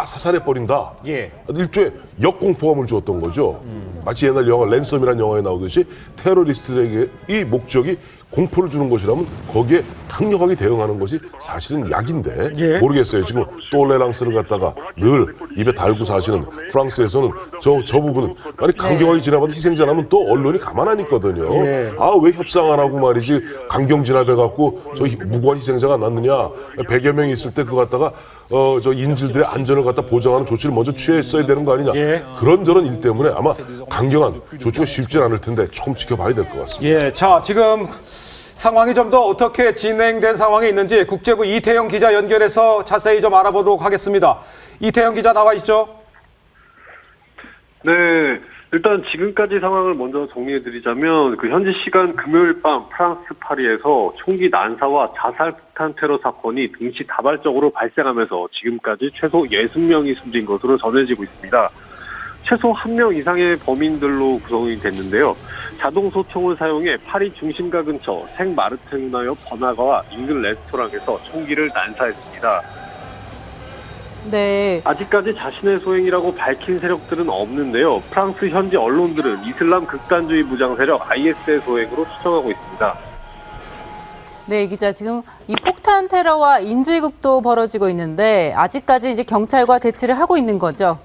사살해 버린다. 일종의 역공포감을 주었던 거죠. 마치 옛날 영화 랜섬이라는 영화에 나오듯이 테러리스트들에게 이 목적이 공포를 주는 것이라면 거기에 강력하게 대응하는 것이 사실은 약인데, 모르겠어요. 지금 똘레랑스를 갖다가 늘 입에 달고 사시는 프랑스에서는 저 부분은 만약 강경하게 진압하는 희생자 나면 또 언론이 가만 안 있거든요. 왜 협상 안 하고 말이지 강경 진압해갖고 저 무고한 희생자가 났느냐. 100여 명이 있을 때 그거 갖다가 저 인질들의 안전을 갖다 보장하는 조치를 먼저 취했어야 되는 거 아니냐. 그런저런 일 때문에 아마 강경한 조치가 쉽지 않을 텐데 조금 지켜봐야 될 것 같습니다. 자, 지금 상황이 좀 더 어떻게 진행된 상황이 있는지 국제부 이태영 기자 연결해서 자세히 좀 알아보도록 하겠습니다. 이태영 기자 나와 있죠? 네, 일단 지금까지 상황을 먼저 정리해드리자면, 그 현지 시간 금요일 밤 프랑스 파리에서 총기 난사와 자살 폭탄 테러 사건이 동시다발적으로 발생하면서 지금까지 최소 60명이 숨진 것으로 전해지고 있습니다. 최소 1명 이상의 범인들로 구성이 됐는데요. 자동 소총을 사용해 파리 중심가 근처 생마르테 문화역 번화가와 인근 레스토랑에서 총기를 난사했습니다. 아직까지 자신의 소행이라고 밝힌 세력들은 없는데요. 프랑스 현지 언론들은 이슬람 극단주의 무장 세력 IS의 소행으로 추정하고 있습니다. 네, 기자, 지금 이 폭탄 테러와 인질극도 벌어지고 있는데 아직까지 이제 경찰과 대치를 하고 있는 거죠?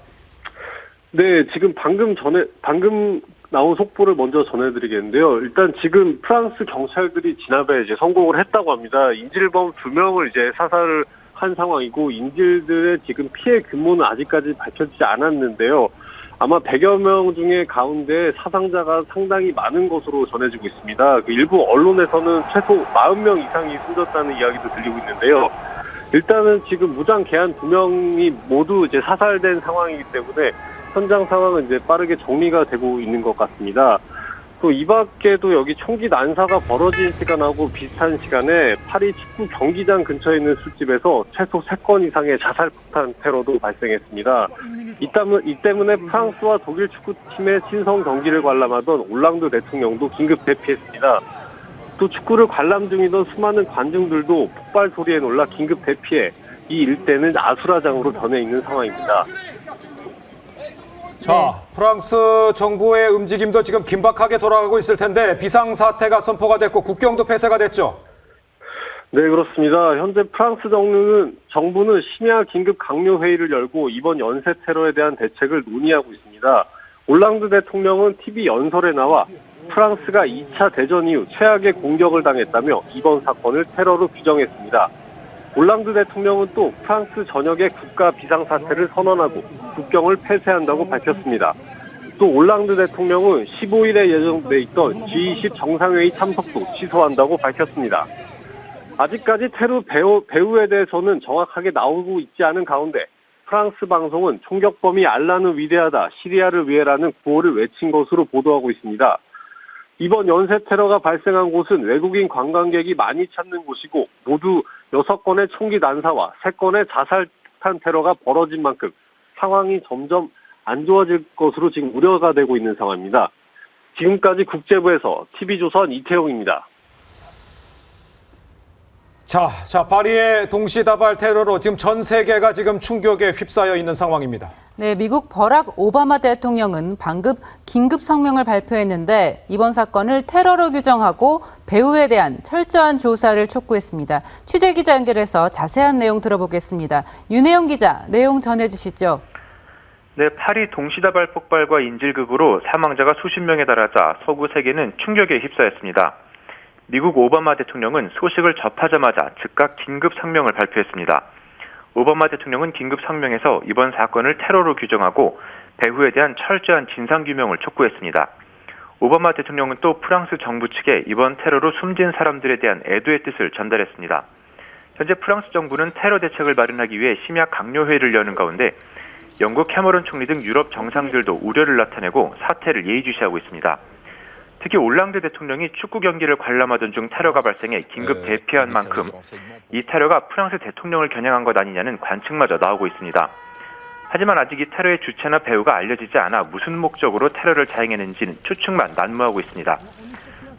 네, 지금 방금 나온 속보를 먼저 전해드리겠는데요. 일단 지금 프랑스 경찰들이 진압에 이제 성공을 했다고 합니다. 인질범 2명을 이제 사살을 한 상황이고, 인질들의 지금 피해 규모는 아직까지 밝혀지지 않았는데요. 아마 100여 명 중에 가운데 사상자가 상당히 많은 것으로 전해지고 있습니다. 그 일부 언론에서는 최소 40명 이상이 숨졌다는 이야기도 들리고 있는데요. 일단은 지금 무장 괴한 2명이 모두 이제 사살된 상황이기 때문에 현장 상황은 이제 빠르게 정리가 되고 있는 것 같습니다. 또 이 밖에도 여기 총기 난사가 벌어진 시간하고 비슷한 시간에 파리 축구 경기장 근처에 있는 술집에서 최소 3건 이상의 자살 폭탄 테러도 발생했습니다. 이 때문에 프랑스와 독일 축구팀의 친선 경기를 관람하던 올랑드 대통령도 긴급 대피했습니다. 또 축구를 관람 중이던 수많은 관중들도 폭발 소리에 놀라 긴급 대피해 이 일대는 아수라장으로 변해 있는 상황입니다. 자, 프랑스 정부의 움직임도 지금 긴박하게 돌아가고 있을 텐데 비상사태가 선포가 됐고 국경도 폐쇄가 됐죠? 네, 그렇습니다. 현재 프랑스 정부는 심야 긴급 강요회의를 열고 이번 연쇄 테러에 대한 대책을 논의하고 있습니다. 올랑드 대통령은 TV 연설에 나와 프랑스가 2차 대전 이후 최악의 공격을 당했다며 이번 사건을 테러로 규정했습니다. 올랑드 대통령은 또 프랑스 전역의 국가 비상사태를 선언하고 국경을 폐쇄한다고 밝혔습니다. 또 올랑드 대통령은 15일에 예정돼 있던 G20 정상회의 참석도 취소한다고 밝혔습니다. 아직까지 테러 배후에 대해서는 정확하게 나오고 있지 않은 가운데 프랑스 방송은 총격범이 알라는 위대하다, 시리아를 위해라는 구호를 외친 것으로 보도하고 있습니다. 이번 연쇄 테러가 발생한 곳은 외국인 관광객이 많이 찾는 곳이고 모두 6건의 총기 난사와 3건의 자살탄 테러가 벌어진 만큼 상황이 점점 안 좋아질 것으로 지금 우려가 되고 있는 상황입니다. 지금까지 국제부에서 TV조선 이태용입니다. 자, 파리의 동시다발 테러로 지금 전 세계가 지금 충격에 휩싸여 있는 상황입니다. 네, 미국 버락 오바마 대통령은 방금 긴급 성명을 발표했는데 이번 사건을 테러로 규정하고 배후에 대한 철저한 조사를 촉구했습니다. 취재기자 연결해서 자세한 내용 들어보겠습니다. 윤혜영 기자, 내용 전해주시죠. 네, 파리 동시다발 폭발과 인질극으로 사망자가 수십 명에 달하자 서구 세계는 충격에 휩싸였습니다. 미국 오바마 대통령은 소식을 접하자마자 즉각 긴급 성명을 발표했습니다. 오바마 대통령은 긴급 성명에서 이번 사건을 테러로 규정하고 배후에 대한 철저한 진상규명을 촉구했습니다. 오바마 대통령은 또 프랑스 정부 측에 이번 테러로 숨진 사람들에 대한 애도의 뜻을 전달했습니다. 현재 프랑스 정부는 테러 대책을 마련하기 위해 심야 강요회의를 여는 가운데 영국 캐머런 총리 등 유럽 정상들도 우려를 나타내고 사태를 예의주시하고 있습니다. 특히 올랑드 대통령이 축구 경기를 관람하던 중 테러가 발생해 긴급 대피한 만큼 이 테러가 프랑스 대통령을 겨냥한 것 아니냐는 관측마저 나오고 있습니다. 하지만 아직 이 테러의 주체나 배후가 알려지지 않아 무슨 목적으로 테러를 자행했는지는 추측만 난무하고 있습니다.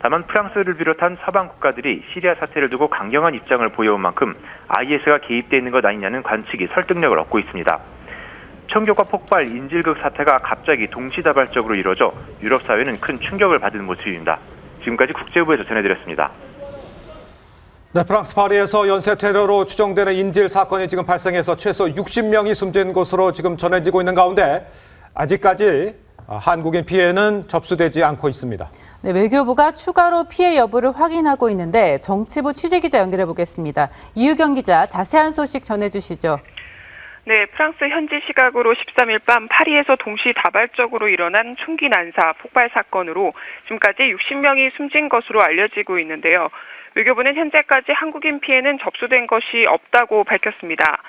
다만 프랑스를 비롯한 서방 국가들이 시리아 사태를 두고 강경한 입장을 보여온 만큼 IS가 개입돼 있는 것 아니냐는 관측이 설득력을 얻고 있습니다. 총격과 폭발, 인질극 사태가 갑자기 동시다발적으로 이뤄져 유럽 사회는 큰 충격을 받은 모습입니다. 지금까지 국제부에서 전해드렸습니다. 네, 프랑스 파리에서 연쇄 테러로 추정되는 인질 사건이 지금 발생해서 최소 60명이 숨진 것으로 지금 전해지고 있는 가운데 아직까지 한국인 피해는 접수되지 않고 있습니다. 네, 외교부가 추가로 피해 여부를 확인하고 있는데 정치부 취재기자 연결해 보겠습니다. 이유경 기자, 자세한 소식 전해주시죠. 네, 프랑스 현지 시각으로 13일 밤 파리에서 동시다발적으로 일어난 총기 난사 폭발 사건으로 지금까지 60명이 숨진 것으로 알려지고 있는데요. 외교부는 현재까지 한국인 피해는 접수된 것이 없다고 밝혔습니다.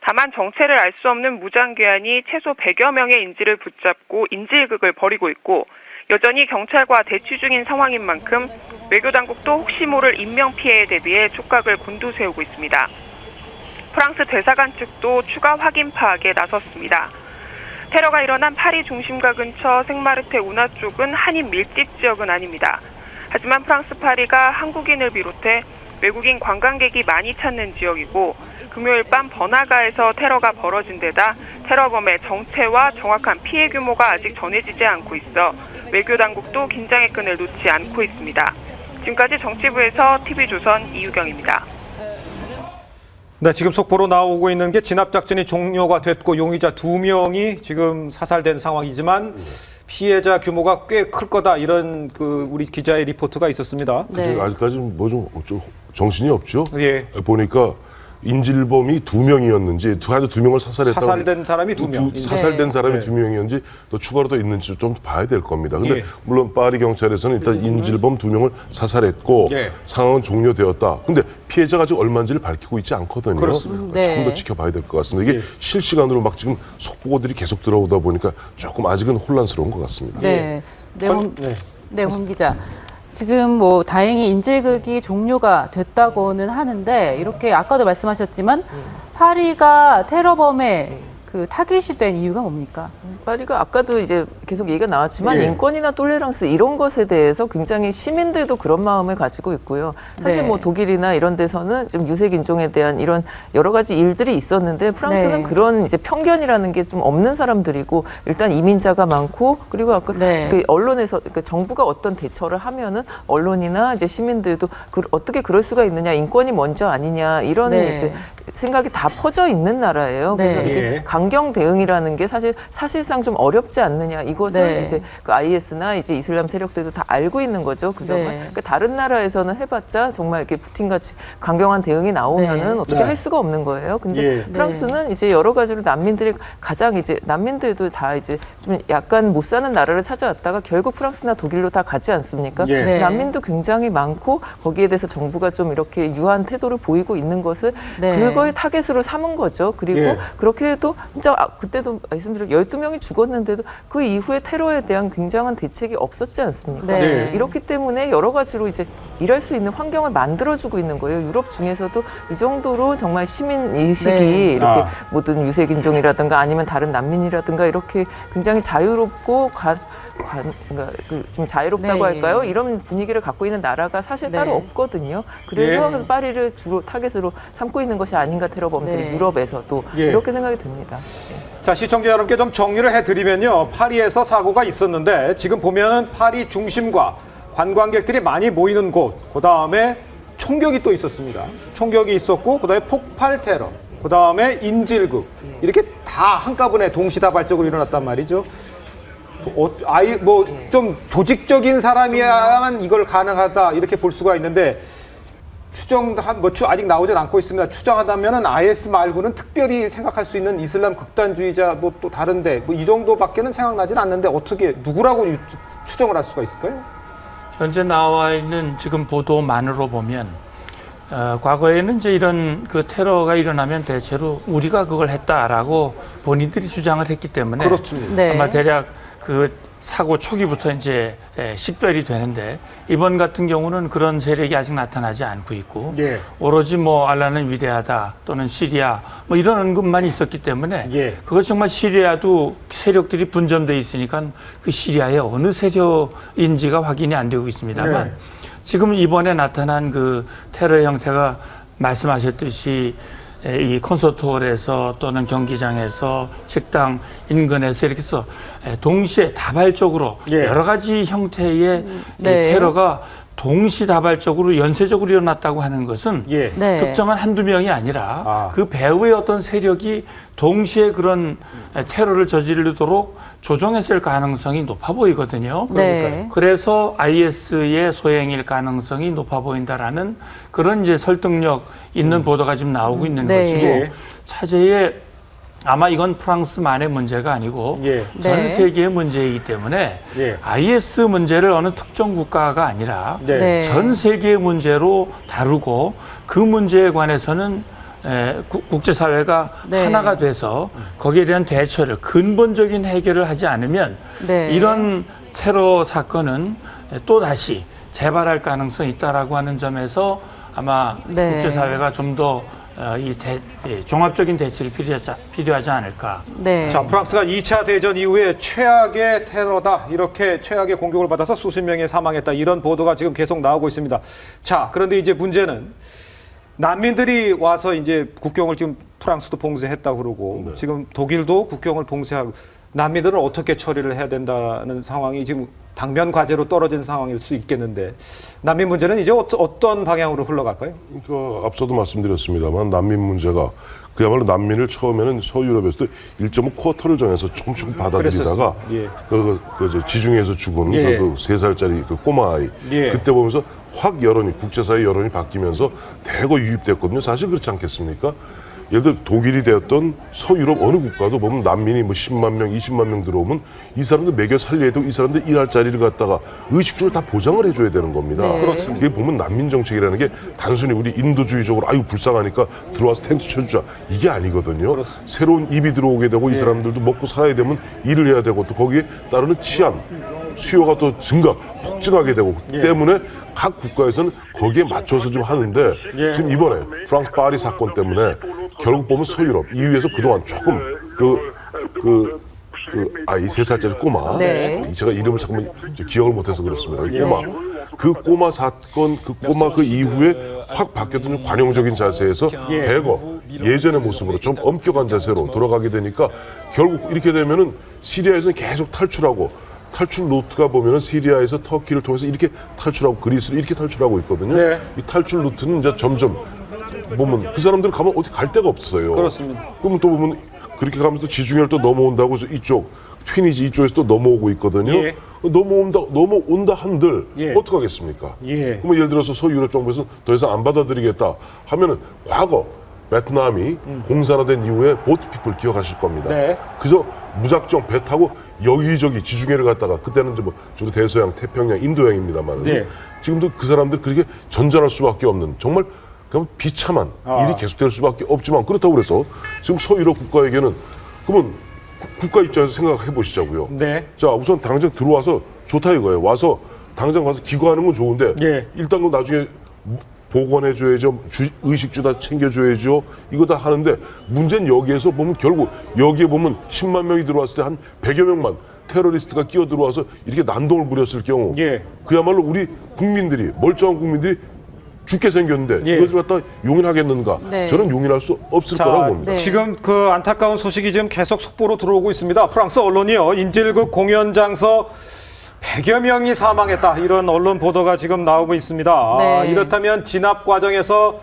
다만 정체를 알 수 없는 무장괴한이 최소 100여 명의 인질을 붙잡고 인질극을 벌이고 있고 여전히 경찰과 대치 중인 상황인 만큼 외교당국도 혹시 모를 인명피해에 대비해 촉각을 곤두세우고 있습니다. 프랑스 대사관 측도 추가 확인 파악에 나섰습니다. 테러가 일어난 파리 중심가 근처 생마르테 운하 쪽은 한인 밀집 지역은 아닙니다. 하지만 프랑스 파리가 한국인을 비롯해 외국인 관광객이 많이 찾는 지역이고 금요일 밤 번화가에서 테러가 벌어진 데다 테러범의 정체와 정확한 피해 규모가 아직 전해지지 않고 있어 외교당국도 긴장의 끈을 놓지 않고 있습니다. 지금까지 정치부에서 TV조선 이유경입니다. 네, 지금 속보로 나오고 있는 게 진압작전이 종료가 됐고 용의자 2명이 지금 사살된 상황이지만 피해자 규모가 꽤 클 거다 이런 우리 기자의 리포트가 있었습니다. 네. 아직까지 뭐 좀 정신이 없죠. 예. 보니까 인질범이 2명이었는지 두 명을 사살했다고 사살된 사람이 2명. 사살된 사람이 2명이었는지 또 추가로 더 있는지 좀 봐야 될 겁니다. 근데 물론 파리 경찰에서는 일단 인질범 2명을 사살했고 상황은 종료되었다. 근데 피해자가 아직 얼마인지를 밝히고 있지 않거든요. 그렇습니다. 조금 더 지켜봐야 될 것 같습니다. 이게 실시간으로 막 지금 속보들이 계속 들어오다 보니까 조금 아직은 혼란스러운 것 같습니다. 네, 홍 기자. 지금 뭐 다행히 인질극이 종료가 됐다고는 하는데 이렇게 아까도 말씀하셨지만 파리가 테러범의 타깃이 된 이유가 뭡니까? 파리가 아까도 이제 계속 얘기가 나왔지만 인권이나 톨레랑스 이런 것에 대해서 굉장히 시민들도 그런 마음을 가지고 있고요. 사실 뭐 독일이나 이런 데서는 좀 유색 인종에 대한 이런 여러 가지 일들이 있었는데 프랑스는 그런 이제 편견이라는 게 좀 없는 사람들이고 일단 이민자가 많고 그리고 아까 그 언론에서 그 정부가 어떤 대처를 하면은 언론이나 이제 시민들도 어떻게 그럴 수가 있느냐 인권이 먼저 아니냐 이런 이제 생각이 다 퍼져 있는 나라예요. 그래서 네. 이게 강경 대응이라는 게 사실상 좀 어렵지 않느냐. 이것을 네. 이제 그 IS나 이제 이슬람 세력들도 다 알고 있는 거죠. 그 점을. 네. 그러니까 다른 나라에서는 해봤자 정말 이렇게 푸틴같이 강경한 대응이 나오면은 네. 어떻게 할 수가 없는 거예요. 근데 예. 프랑스는 이제 여러 가지로 난민들이 가장 이제 난민들도 다 이제 좀 약간 못 사는 나라를 찾아왔다가 결국 프랑스나 독일로 다 가지 않습니까? 예. 네. 난민도 굉장히 많고 거기에 대해서 정부가 좀 이렇게 유한 태도를 보이고 있는 것을 네. 그걸 타겟으로 삼은 거죠. 그리고 예. 그렇게 해도 진짜 그때도 말씀드린 12명이 죽었는데도 그 이후에 테러에 대한 굉장한 대책이 없었지 않습니까? 네. 이렇기 때문에 여러 가지로 이제 일할 수 있는 환경을 만들어주고 있는 거예요. 유럽 중에서도 이 정도로 정말 시민 인식이 네. 이렇게 아. 모든 유색인종이라든가 아니면 다른 난민이라든가 이렇게 굉장히 자유롭고 그러니까 좀 자유롭다고 네. 할까요? 이런 분위기를 갖고 있는 나라가 사실 네. 따로 없거든요. 그래서 예. 파리를 주로 타겟으로 삼고 있는 것이 아닌가 테러범들이 네. 유럽에서도 예. 이렇게 생각이 듭니다. 자, 시청자 여러분께 좀 정리를 해드리면요. 파리에서 사고가 있었는데 지금 보면은 파리 중심과 관광객들이 많이 모이는 곳, 그 다음에 총격이 또 있었습니다. 총격이 있었고, 그 다음에 폭발 테러, 그 다음에 인질극 이렇게 다 한꺼번에 동시다발적으로 일어났단 말이죠. 좀 조직적인 사람이야만 이걸 가능하다 이렇게 볼 수가 있는데 아직 나오진 않고 있습니다. 추정하다면은 IS 말고는 특별히 생각할 수 있는 이슬람 극단주의자 또 다른데 이 정도밖에는 생각나진 않는데 어떻게 누구라고 추정을 할 수가 있을까요? 현재 나와 있는 지금 보도만으로 보면 과거에는 이제 이런 그 테러가 일어나면 대체로 우리가 그걸 했다라고 본인들이 주장을 했기 때문에 그렇습니다. 네. 아마 대략 그 사고 초기부터 이제 식별이 되는데 이번 같은 경우는 그런 세력이 아직 나타나지 않고 있고 예. 오로지 뭐 알라는 위대하다 또는 시리아 뭐 이런 언급만 있었기 때문에 예. 그것 정말 시리아도 세력들이 분점돼 있으니까 그 시리아의 어느 세력인지가 확인이 안 되고 있습니다만 네. 지금 지금 이번에 나타난 그 테러 형태가 말씀하셨듯이 이 콘서트홀에서 또는 경기장에서 식당 인근에서 이렇게 해서 동시에 다발적으로 예. 여러 가지 형태의 네. 이 테러가 동시다발적으로 연쇄적으로 일어났다고 하는 것은 예. 네. 특정한 한두 명이 아니라 아. 그 배후의 어떤 세력이 동시에 그런 테러를 저지르도록 조종했을 가능성이 높아 보이거든요. 네. 그래서 IS의 소행일 가능성이 높아 보인다라는 그런 이제 설득력 있는 보도가 지금 나오고 있는 네. 것이고 예. 차제에 아마 이건 프랑스만의 문제가 아니고 예. 전 네. 세계의 문제이기 때문에 예. IS 문제를 어느 특정 국가가 아니라 네. 네. 전 세계의 문제로 다루고 그 문제에 관해서는 국제사회가 네. 하나가 돼서 거기에 대한 대처를 근본적인 해결을 하지 않으면 네. 이런 테러 사건은 또 다시 재발할 가능성이 있다라고 하는 점에서 아마 네. 국제사회가 좀 더 종합적인 대책이 필요하지 않을까. 네. 자, 프랑스가 2차 대전 이후에 최악의 테러다. 이렇게 최악의 공격을 받아서 수십 명이 사망했다. 이런 보도가 지금 계속 나오고 있습니다. 자, 그런데 이제 문제는 난민들이 와서 이제 국경을 지금 프랑스도 봉쇄했다고 그러고 지금 독일도 국경을 봉쇄하고 난민들은 어떻게 처리를 해야 된다는 상황이 지금 당면 과제로 떨어진 상황일 수 있겠는데 난민 문제는 이제 어떤 방향으로 흘러갈까요? 그러니까 앞서도 말씀드렸습니다만 난민 문제가 그야말로 난민을 처음에는 서유럽에서도 1.5쿼터를 정해서 조금씩 받아들이다가 예. 지중해에서 죽은 예. 그 3살짜리 그 꼬마 아이 예. 그때 보면서 확 국제사회 여론이 바뀌면서 대거 유입됐거든요. 사실 그렇지 않겠습니까? 예를 들어 독일이 되었던 서유럽 어느 국가도 보면 난민이 뭐 10만 명, 20만 명 들어오면 이 사람들 먹여 살려야 되고 이 사람들 일할 자리를 갖다가 의식주를 다 보장을 해줘야 되는 겁니다. 네. 그렇습니다. 이게 보면 난민 정책이라는 게 단순히 우리 인도주의적으로 아유 불쌍하니까 들어와서 텐트 쳐주자 이게 아니거든요. 그렇습니다. 새로운 입이 들어오게 되고 이 사람들도 먹고 살아야 되면 일을 해야 되고 또 거기에 따르는 치안, 수요가 또 폭증하게 되고 때문에 각 국가에서는 거기에 맞춰서 좀 하는데 지금 이번에 프랑스 파리 사건 때문에 결국 보면 서유럽 EU에서 그동안 조금 이 3살짜리 꼬마 네. 제가 이름을 잠깐만 기억을 못해서 그렇습니다. 그 꼬마 사건 그 꼬마 그 이후에 확 바뀌었던 관용적인 자세에서 대거 예전의 모습으로 좀 엄격한 자세로 돌아가게 되니까 결국 이렇게 되면은 시리아에서는 계속 탈출 루트가 보면은 시리아에서 터키를 통해서 이렇게 탈출하고 그리스를 이렇게 탈출하고 있거든요. 네. 이 탈출 루트는 이제 점점 보면 그 사람들은 가면 어디 갈 데가 없어요. 그렇습니다. 그러면 또 보면 그렇게 가면서 또 지중해를 또 넘어온다고 이쪽 튀니지 이쪽에서 또 넘어오고 있거든요. 예. 넘어온다 한들 예. 어떻게 하겠습니까? 예. 그러면 예를 들어서 서유럽 정부에서 더 이상 안 받아들이겠다 하면은 과거 베트남이 공산화된 이후에 보트피플 기억하실 겁니다. 네. 그래서 무작정 배 타고 여기저기 지중해를 갔다가 그때는 이제 뭐 주로 대서양, 태평양, 인도양입니다만 네. 지금도 그 사람들 그렇게 전전할 수밖에 없는 정말 그냥 비참한 일이 계속될 수밖에 없지만 그렇다고 그래서 지금 서유럽 국가에게는 그러면 국가 입장에서 생각해 보시자고요. 네. 자, 우선 당장 들어와서 좋다 이거예요. 와서 당장 와서 기거하는 건 좋은데 예. 일단 그 나중에 보건해줘야죠. 의식주다 챙겨줘야죠. 이거 다 하는데 문제는 여기에서 보면 결국 여기에 보면 10만 명이 들어왔을 때 한 100여 명만 테러리스트가 끼어 들어와서 이렇게 난동을 부렸을 경우 예. 그야말로 우리 국민들이 멀쩡한 국민들이 죽게 생겼는데 예. 이것을 갖다 용인하겠는가? 네. 저는 용인할 수 없을 거라고 봅니다. 네. 지금 그 안타까운 소식이 지금 계속 속보로 들어오고 있습니다. 프랑스 언론이요. 인질극 공연장서 100여 명이 사망했다. 이런 언론 보도가 지금 나오고 있습니다. 네. 이렇다면 진압 과정에서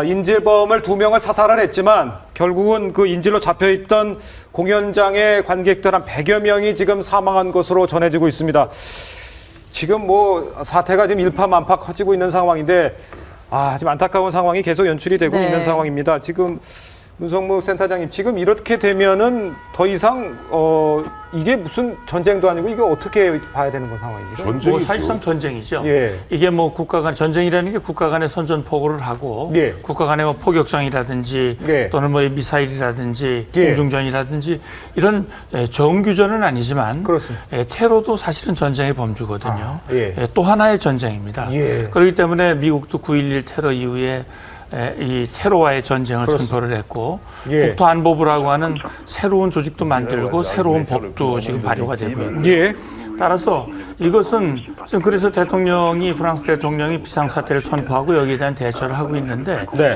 인질범을 2명을 사살을 했지만 결국은 그 인질로 잡혀있던 공연장의 관객들 한 100여 명이 지금 사망한 것으로 전해지고 있습니다. 지금 뭐 사태가 지금 일파만파 커지고 있는 상황인데 지금 안타까운 상황이 계속 연출이 되고 네. 있는 상황입니다. 지금 문성무 센터장님, 지금 이렇게 되면은 더 이상 이게 무슨 전쟁도 아니고 이거 어떻게 봐야 되는 건 상황입니까? 뭐 전쟁이죠. 사실상 전쟁이죠. 예. 이게 뭐 국가 간 전쟁이라는 게 국가 간의 선전포고를 하고 예. 국가 간의 뭐 포격장이라든지 예. 또는 뭐 미사일이라든지 예. 공중전이라든지 이런 정규전은 아니지만 그렇습니다. 테러도 사실은 전쟁의 범주거든요. 예. 또 하나의 전쟁입니다. 예. 그렇기 때문에 미국도 9.11 테러 이후에 이 테러와의 전쟁을 선포를 했고 예. 국토안보부라고 하는 새로운 조직도 만들고 새로운 법도 지금 발효가 되고 있고 예. 따라서 이것은 지금 그래서 프랑스 대통령이 비상사태를 선포하고 여기에 대한 대처를 하고 있는데 네.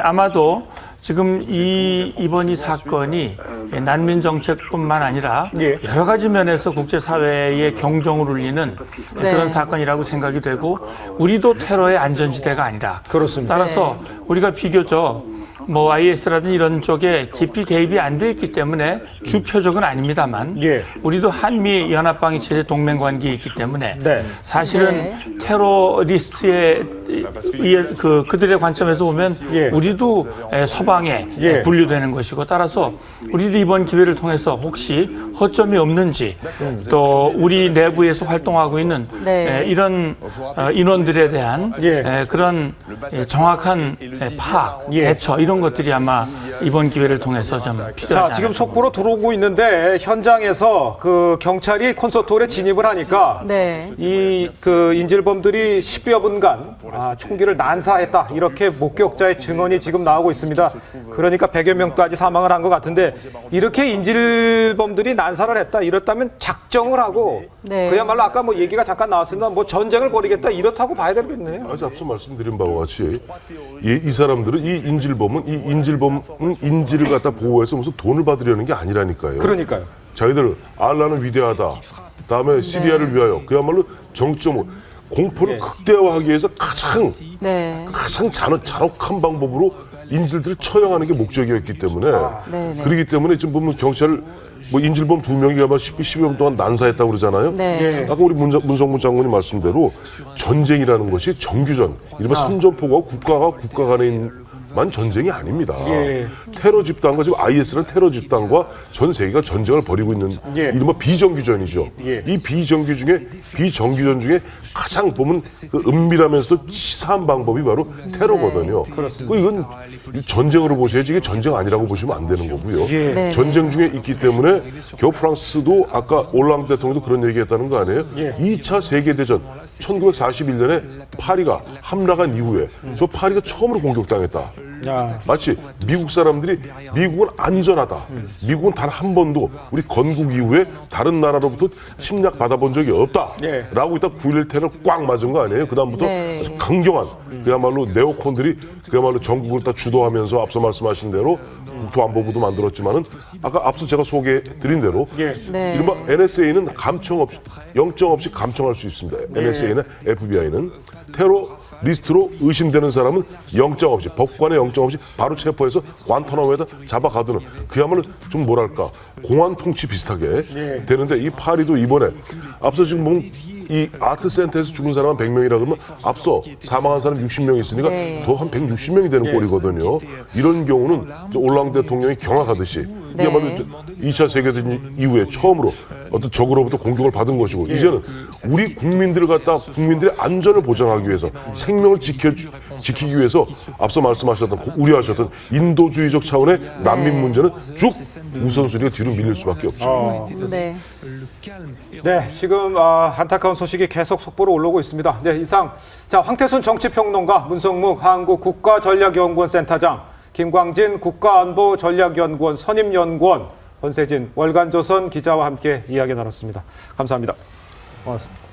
아마도 지금 이번 이 사건이 난민 정책뿐만 아니라 예. 여러 가지 면에서 국제사회의 경종을 울리는 네. 그런 사건이라고 생각이 되고 우리도 테러의 안전지대가 아니다. 그렇습니다. 따라서 우리가 비교적 뭐 IS라든 이런 쪽에 깊이 개입이 안 돼 있기 때문에 주 표적은 아닙니다만 예. 우리도 한미 연합방위 체제 동맹 관계에 있기 때문에 네. 사실은 테러리스트에 의해 그들의 관점에서 보면 예. 우리도 서방에 예. 분류되는 것이고 따라서 우리도 이번 기회를 통해서 혹시 허점이 없는지 또 우리 내부에서 활동하고 있는 네. 이런 인원들에 대한 예. 그런 정확한 파악, 예. 대처 이런 것들이 아마 이번 기회를 통해서 좀 필요하지 자, 않을까. 지금 속보로 들어오고 있는데 현장에서 그 경찰이 콘서트홀에 진입을 하니까 네. 이 그 인질범들이 10여 분간 총기를 난사했다. 이렇게 목격자의 증언이 지금 나오고 있습니다. 그러니까 100여 명까지 사망을 한 것 같은데 이렇게 인질범들이 난사를 했다. 이렇다면 작정을 하고 네. 그야말로 아까 뭐 얘기가 잠깐 나왔습니다. 뭐 전쟁을 벌이겠다. 이렇다고 봐야 되겠네요. 아주 앞서 말씀드린 바와 같이 이 사람들은 이 인질범은 인질을 갖다 보호해서 무슨 돈을 받으려는 게 아니라니까요. 그러니까요. 자기들 알라는 위대하다. 다음에 시리아를 위하여 그야말로 정점 공포를 극대화하기 위해서 가장 잔혹한 방법으로 인질들을 처형하는 게 목적이었기 때문에 그렇기 때문에 지금 보면 경찰 뭐 인질범 2명이 아마 10여 년 동안 난사했다고 그러잖아요. 네. 아까 우리 문성문 장군이 말씀대로 전쟁이라는 것이 정규전, 이른바 선전포고와 국가 간의 만 전쟁이 아닙니다. 예. 테러 집단과 지금 IS는 테러 집단과 전 세계가 전쟁을 벌이고 있는 이른바 비정규전이죠. 이 비정규전 중에 가장 보면 그 은밀하면서도 치사한 방법이 바로 테러거든요. 그렇습니다. 이건 전쟁으로 보셔야지 이게 전쟁 아니라고 보시면 안 되는 거고요. 네. 전쟁 중에 있기 때문에 겨우 프랑스도 아까 올랑드 대통령도 그런 얘기했다는 거 아니에요? 2차 세계대전 1941년에 파리가 함락한 이후에 저 파리가 처음으로 공격당했다. 마치 미국 사람들이 미국은 안전하다. 미국은 단 한 번도 우리 건국 이후에 다른 나라로부터 침략 받아본 적이 없다라고 있다 9.11 테러 꽉 맞은 거 아니에요? 그다음부터 아주 강경한 그야말로 네오콘들이 그야말로 전국을 다 주도하면서 앞서 말씀하신 대로 국토안보부도 만들었지만은 아까 앞서 제가 소개해드린 대로 이른바 NSA는 감청 없이 영장 없이 감청할 수 있습니다. NSA나 FBI는 테러 리스트로 의심되는 사람은 영장 없이 법관의 영장 없이 바로 체포해서 관타나모에다 잡아가두는 그야말로 좀 뭐랄까 공안 통치 비슷하게 되는데 이 파리도 이번에 앞서 지금 이 아트센터에서 죽은 사람은 100명이라 그러면 앞서 사망한 사람 60명이 있으니까 더 한 160명이 되는 꼴이거든요. 이런 경우는 올랑드 대통령이 경악하듯이 그야말로 2차 세계대전 이후에 처음으로 어떤 적으로부터 공격을 받은 것이고 이제는 우리 국민들을 갖다 국민들의 안전을 보장하기 위해서 생명을 지키기 위해서 앞서 말씀하셨던 우려하셨던 인도주의적 차원의 난민 문제는 쭉 우선순위가 뒤로 밀릴 수밖에 없죠. 네, 지금 안타까운 소식이 계속 속보로 올라오고 있습니다. 네, 이상 황태순 정치평론가, 문성묵 한국국가전략연구원 센터장, 김광진 국가안보전략연구원 선임연구원, 권세진 월간조선 기자와 함께 이야기 나눴습니다. 감사합니다. 고맙습니다.